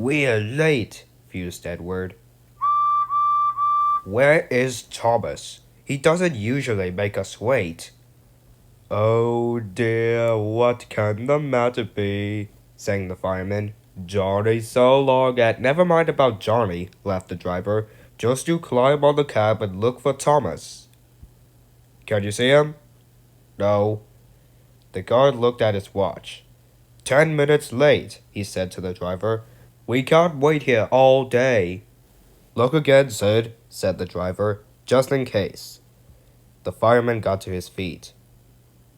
We're late, fused Edward. Where is Thomas? He doesn't usually make us wait. Oh dear, what can the matter be? Sang the fireman. Johnny's so long at. Never mind about Johnny, laughed the driver. Just you climb on the cab and look for Thomas. Can you see him? No. The guard looked at his watch. 10 minutes late, he said to the driver. We can't wait here all day. Look again, Sid, said the driver, just in case. The fireman got to his feet.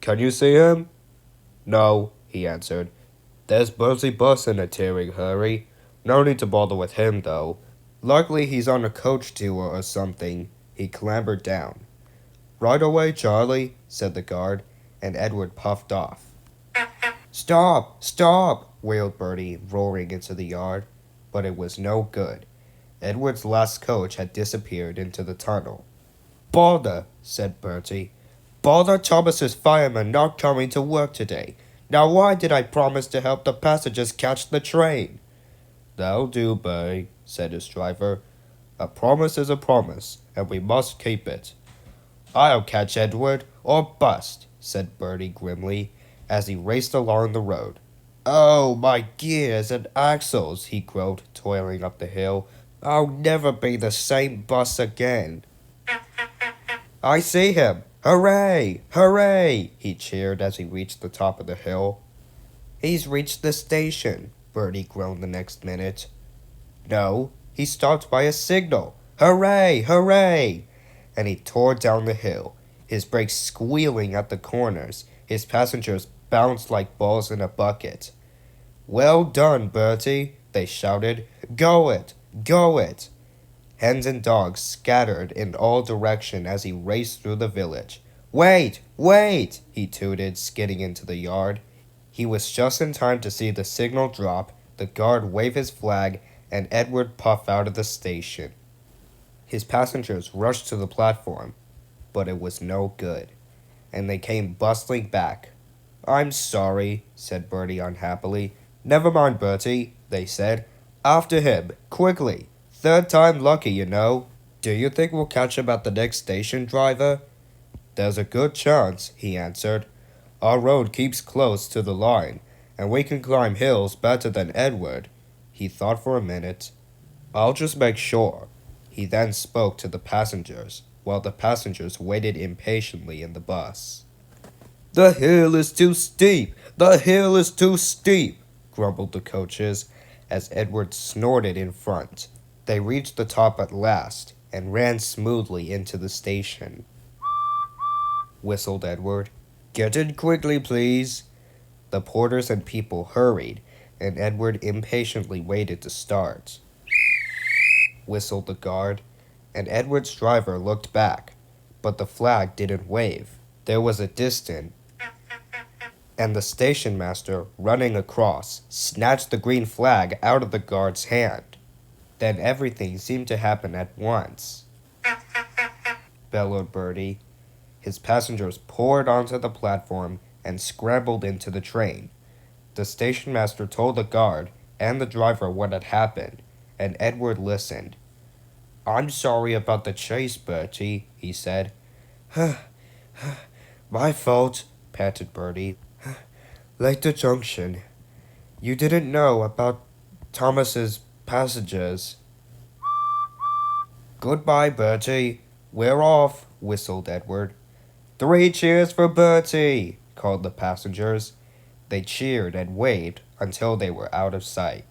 Can you see him? No, he answered. There's Bertie bus in a tearing hurry. No need to bother with him, though. Likely he's on a coach tour or something. He clambered down. Right away, Charlie, said the guard, and Edward puffed off. Stop! Stop! Wailed Bertie, roaring into the yard. But it was no good. Edward's last coach had disappeared into the tunnel. Bother, said Bertie. Bother Thomas's fireman not coming to work today. Now why did I promise to help the passengers catch the train? That'll do, Bertie, said his driver. A promise is a promise, and we must keep it. I'll catch Edward, or bust, said Bertie grimly, as he raced along the road. Oh, my gears and axles, he croaked, toiling up the hill. I'll never be the same bus again. I see him! Hooray! Hooray! He cheered as he reached the top of the hill. He's reached the station, Bertie groaned the next minute. No, he stopped by a signal. Hooray! Hooray! And he tore down the hill, his brakes squealing at the corners, his passengers bounced like balls in a bucket. Well done, Bertie, they shouted. Go it! Go it! Hens and dogs scattered in all directions as he raced through the village. Wait! Wait! He tooted, skidding into the yard. He was just in time to see the signal drop, the guard wave his flag, and Edward puff out of the station. His passengers rushed to the platform, but it was no good, and they came bustling back. I'm sorry, said Bertie unhappily. Never mind, Bertie, they said. After him, quickly. Third time lucky, you know. Do you think we'll catch him at the next station, driver? There's a good chance, he answered. Our road keeps close to the line, and we can climb hills better than Edward. He thought for a minute. I'll just make sure. He then spoke to the passengers, while the passengers waited impatiently in the bus. The hill is too steep! The hill is too steep! Grumbled the coaches, as Edward snorted in front. They reached the top at last, and ran smoothly into the station. Whistled Edward. Get in quickly, please. The porters and people hurried, and Edward impatiently waited to start. Whistled the guard, and Edward's driver looked back, but the flag didn't wave. There was a distance, and the station master, running across, snatched the green flag out of the guard's hand. Then everything seemed to happen at once. Bellowed Bertie. His passengers poured onto the platform and scrambled into the train. The station master told the guard and the driver what had happened, and Edward listened. I'm sorry about the chase, Bertie, he said. My fault, panted Bertie. Late to junction. You didn't know about Thomas's passengers. Goodbye, Bertie. We're off, whistled Edward. 3 cheers for Bertie, called the passengers. They cheered and waved until they were out of sight.